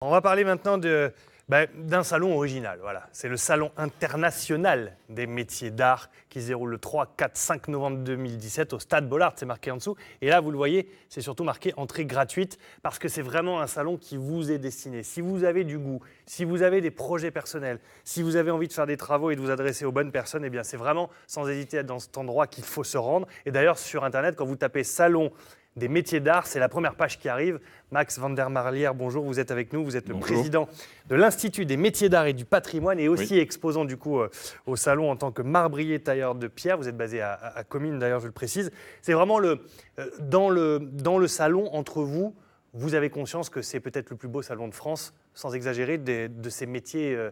On va parler maintenant d'un salon original. Voilà. C'est le Salon international des métiers d'art qui se déroule le 3, 4, 5 novembre 2017 au Stade Bollaert, c'est marqué en dessous. Et là, vous le voyez, c'est surtout marqué entrée gratuite parce que c'est vraiment un salon qui vous est destiné. Si vous avez du goût, si vous avez des projets personnels, si vous avez envie de faire des travaux et de vous adresser aux bonnes personnes, eh bien c'est vraiment sans hésiter dans cet endroit qu'il faut se rendre. Et d'ailleurs, sur Internet, quand vous tapez salon des métiers d'art, c'est la première page qui arrive. Max van der Marlière, bonjour, vous êtes avec nous. Vous êtes le président de l'Institut des métiers d'art et du patrimoine et aussi exposant du coup au salon en tant que marbrier tailleur de pierre. Vous êtes basé à Comines d'ailleurs, je le précise. C'est vraiment dans le salon entre vous, vous avez conscience que c'est peut-être le plus beau salon de France, sans exagérer, de ces métiers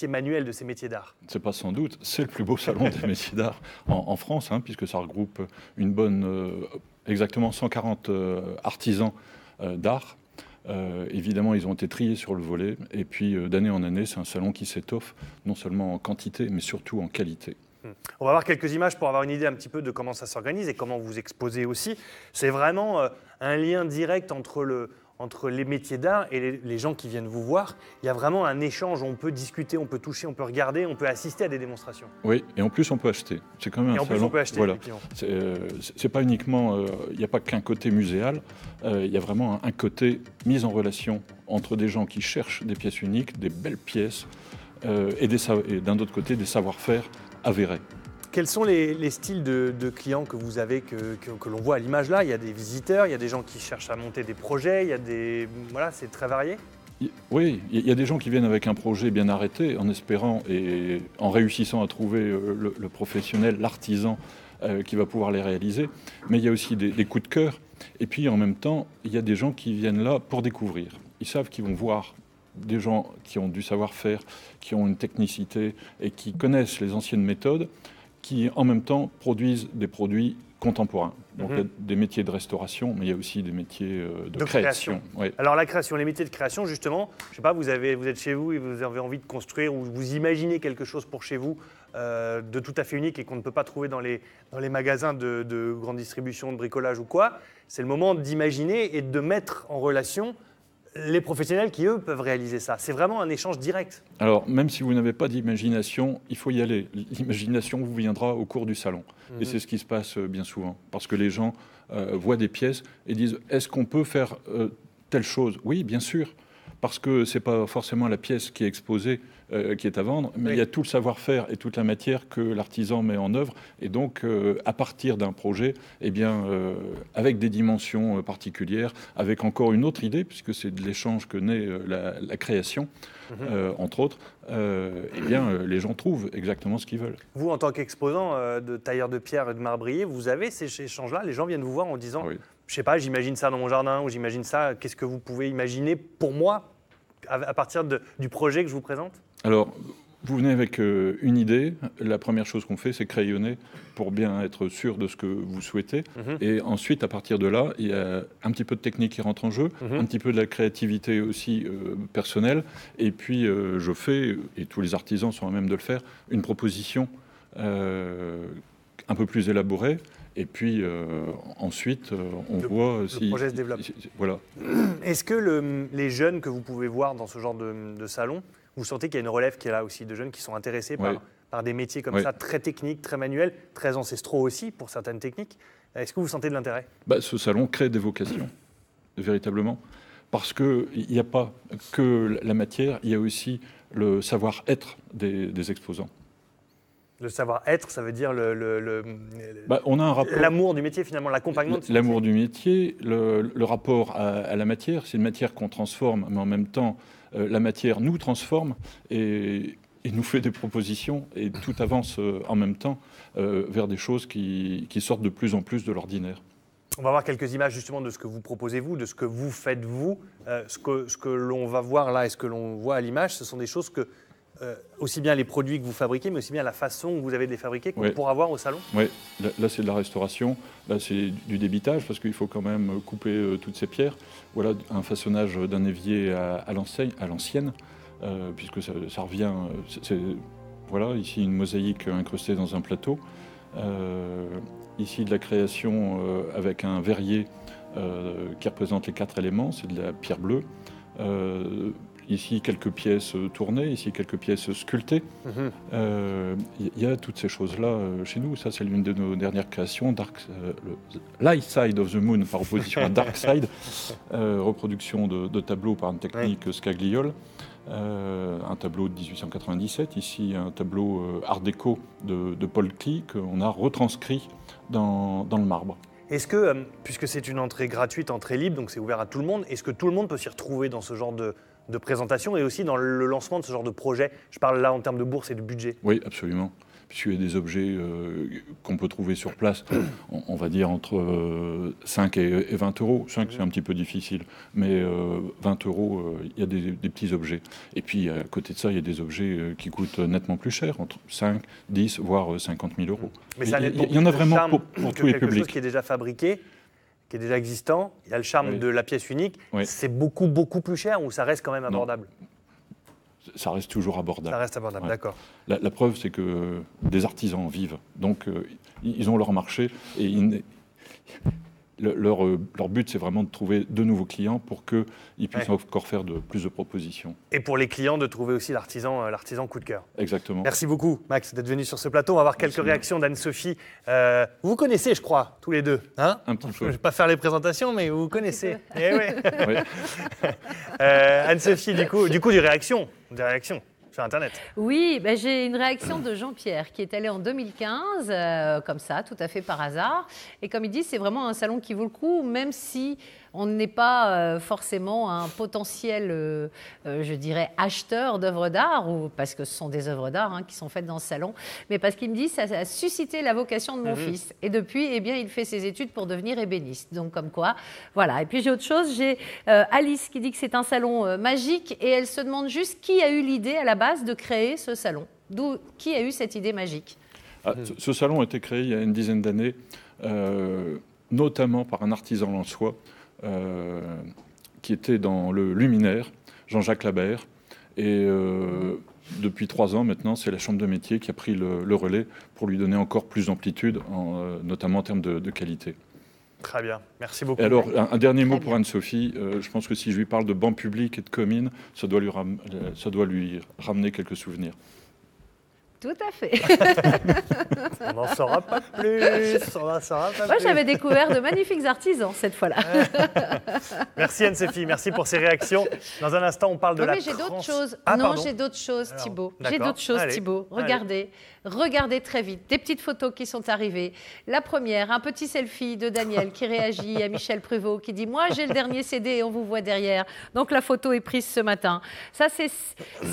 manuels, de ces métiers d'art. C'est pas sans doute, c'est le plus beau salon des métiers d'art en France, puisque ça regroupe une bonne... exactement 140 artisans d'art. Évidemment, ils ont été triés sur le volet. Et puis, d'année en année, c'est un salon qui s'étoffe, non seulement en quantité, mais surtout en qualité. On va voir quelques images pour avoir une idée un petit peu de comment ça s'organise et comment vous exposez aussi. C'est vraiment un lien direct entre les métiers d'art et les gens qui viennent vous voir. Il y a vraiment un échange, on peut discuter, on peut toucher, on peut regarder, on peut assister à des démonstrations. Oui, et en plus on peut acheter. C'est quand même un salon. Et en plus on peut acheter, voilà. Effectivement. C'est pas uniquement, il n'y a pas qu'un côté muséal, il y a vraiment un côté mise en relation entre des gens qui cherchent des pièces uniques, des belles pièces, et d'un autre côté des savoir-faire avérés. Quels sont les styles de clients que vous avez, que l'on voit à l'image là? Il y a des visiteurs, il y a des gens qui cherchent à monter des projets, il y a des... Voilà, c'est très varié. Oui, il y a des gens qui viennent avec un projet bien arrêté, en espérant et en réussissant à trouver le professionnel, l'artisan qui va pouvoir les réaliser. Mais il y a aussi des coups de cœur. Et puis en même temps, il y a des gens qui viennent là pour découvrir. Ils savent qu'ils vont voir des gens qui ont du savoir-faire, qui ont une technicité et qui connaissent les anciennes méthodes, qui en même temps produisent des produits contemporains. Donc il y a des métiers de restauration, mais il y a aussi des métiers de création. Ouais. Alors la création, les métiers de création, justement, je ne sais pas, vous êtes chez vous et vous avez envie de construire ou vous imaginez quelque chose pour chez vous de tout à fait unique et qu'on ne peut pas trouver dans les magasins de grande distribution, de bricolage ou quoi. C'est le moment d'imaginer et de mettre en relation les professionnels qui, eux, peuvent réaliser ça. C'est vraiment un échange direct. Alors, même si vous n'avez pas d'imagination, il faut y aller. L'imagination vous viendra au cours du salon. Et c'est ce qui se passe bien souvent. Parce que les gens voient des pièces et disent « Est-ce qu'on peut faire telle chose ?» Oui, bien sûr. Parce que ce n'est pas forcément la pièce qui est exposée qui est à vendre, mais il y a tout le savoir-faire et toute la matière que l'artisan met en œuvre. Et donc, à partir d'un projet, eh bien, avec des dimensions particulières, avec encore une autre idée, puisque c'est de l'échange que naît la création, entre autres, eh bien, les gens trouvent exactement ce qu'ils veulent. Vous, en tant qu'exposant de tailleur de pierre et de marbrier, vous avez ces échanges-là? Les gens viennent vous voir en disant je ne sais pas, j'imagine ça dans mon jardin, ou j'imagine ça, qu'est-ce que vous pouvez imaginer pour moi à partir du projet que je vous présente? Alors, vous venez avec une idée. La première chose qu'on fait, c'est crayonner pour bien être sûr de ce que vous souhaitez. Et ensuite, à partir de là, il y a un petit peu de technique qui rentre en jeu, un petit peu de la créativité aussi personnelle. Et puis, je fais, et tous les artisans sont à même de le faire, une proposition un peu plus élaborée. Et puis ensuite, on voit si... Le projet se développe. Voilà. Est-ce que les jeunes que vous pouvez voir dans ce genre de salon, vous sentez qu'il y a une relève qui est là aussi, de jeunes qui sont intéressés par des métiers comme ça, très techniques, très manuels, très ancestraux aussi pour certaines techniques? Est-ce que vous sentez de l'intérêt? Ce salon crée des vocations, véritablement. Parce qu'il n'y a pas que la matière, il y a aussi le savoir-être des exposants. Le savoir-être, ça veut dire on a un rapport, l'amour du métier, finalement, l'accompagnement de ce l'amour du métier, le rapport à la matière. C'est une matière qu'on transforme, mais en même temps, la matière nous transforme et nous fait des propositions et tout avance en même temps vers des choses qui sortent de plus en plus de l'ordinaire. On va voir quelques images justement de ce que vous proposez vous, de ce que vous faites vous. Ce que l'on va voir là et ce que l'on voit à l'image, ce sont des choses que aussi bien les produits que vous fabriquez, mais aussi bien la façon que vous avez de les fabriquer qu'on pourra voir au salon? Oui, là c'est de la restauration, là c'est du débitage, parce qu'il faut quand même couper toutes ces pierres. Voilà un façonnage d'un évier à l'ancienne, puisque ça revient... voilà, ici une mosaïque incrustée dans un plateau. Ici de la création avec un verrier qui représente les 4 éléments, c'est de la pierre bleue. Ici, quelques pièces tournées, ici, quelques pièces sculptées. Il y a toutes ces choses-là chez nous. Ça, c'est l'une de nos dernières créations, Light Side of the Moon, par opposition à Dark Side, reproduction de tableaux par une technique Scagliol. Un tableau de 1897, ici un tableau art déco de Paul Klee qu'on a retranscrit dans le marbre. Est-ce que, puisque c'est une entrée gratuite, entrée libre, donc c'est ouvert à tout le monde, est-ce que tout le monde peut s'y retrouver dans ce genre de présentation et aussi dans le lancement de ce genre de projet? Je parle là en termes de bourse et de budget. Oui, absolument. Puisqu'il y a des objets qu'on peut trouver sur place, on va dire entre 5 et 20 euros. 5, c'est un petit peu difficile, mais 20 euros, il y a des petits objets. Et puis, à côté de ça, il y a des objets qui coûtent nettement plus cher, entre 5, 10, voire 50 000 euros. Mais ça il y en a vraiment pour tous les publics. Quelque chose qui est publics. déjà fabriqué, qui est déjà existant, il y a le charme de la pièce unique. C'est beaucoup, beaucoup plus cher ou ça reste quand même abordable? Ça reste toujours abordable. Ça reste abordable, d'accord. La preuve, c'est que des artisans vivent. Donc, ils ont leur marché et leur but, c'est vraiment de trouver de nouveaux clients pour qu'ils puissent encore faire plus de propositions. Et pour les clients, de trouver aussi l'artisan coup de cœur. Exactement. Merci beaucoup, Max, d'être venu sur ce plateau. On va avoir quelques réactions d'Anne-Sophie. Vous vous connaissez, je crois, tous les deux. Hein? Un petit peu. Je ne vais pas faire les présentations, mais vous vous connaissez. Eh ouais. Oui. Anne-Sophie, du coup, des réactions sur Internet. Oui, j'ai une réaction de Jean-Pierre qui est allé en 2015, comme ça, tout à fait par hasard. Et comme il dit, c'est vraiment un salon qui vaut le coup, même si on n'est pas forcément un potentiel, je dirais, acheteur d'œuvres d'art, parce que ce sont des œuvres d'art qui sont faites dans ce salon, mais parce qu'il me dit ça a suscité la vocation de mon fils. Et depuis, eh bien, il fait ses études pour devenir ébéniste. Donc, comme quoi, voilà. Et puis, j'ai autre chose. J'ai Alice qui dit que c'est un salon magique et elle se demande juste qui a eu l'idée à la base de créer ce salon. Qui a eu cette idée magique? Ce salon a été créé il y a une dizaine d'années, notamment par un artisan lensois, qui était dans le luminaire, Jean-Jacques Labert. Et depuis 3 ans maintenant, c'est la Chambre de métier qui a pris le relais pour lui donner encore plus d'amplitude, notamment en termes de qualité. Très bien, merci beaucoup. Et alors, un dernier mot pour Anne-Sophie. Je pense que si je lui parle de banc public et de communes, ça doit lui ramener quelques souvenirs. Tout à fait. On n'en saura pas plus. Moi, j'avais découvert de magnifiques artisans cette fois-là. Merci Anne-Sophie, merci pour ces réactions. Dans un instant, on parle de la j'ai d'autres choses. pardon. J'ai d'autres choses, Thibaut. D'accord. J'ai d'autres choses, Allez. Thibaut. Regardez très vite. Des petites photos qui sont arrivées. La première, un petit selfie de Daniel qui réagit à Michel Pruvot, qui dit « Moi, j'ai le dernier CD et on vous voit derrière. » Donc, la photo est prise ce matin. Ça, c'est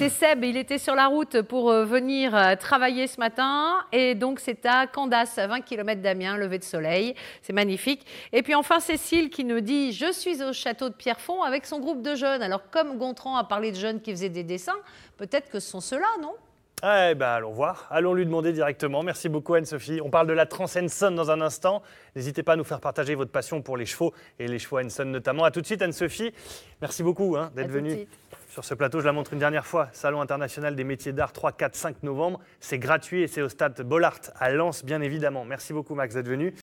Seb. Il était sur la route pour venir travailler ce matin. Et donc, c'est à Candace, à 20 km d'Amiens, lever de soleil. C'est magnifique. Et puis, enfin, Cécile qui nous dit « Je suis au château de Pierrefonds avec son groupe de jeunes. » Alors, comme Gontran a parlé de jeunes qui faisaient des dessins, peut-être que ce sont ceux-là, non ? Eh ben, allons voir, allons lui demander directement. Merci beaucoup Anne-Sophie. On parle de la Trans Henson dans un instant. N'hésitez pas à nous faire partager votre passion pour les chevaux et les chevaux Henson notamment. A tout de suite Anne-Sophie. Merci beaucoup d'être venue sur ce plateau. Je la montre une dernière fois. Salon international des métiers d'art 3, 4, 5 novembre. C'est gratuit et c'est au stade Bollaert à Lens bien évidemment. Merci beaucoup Max d'être venu.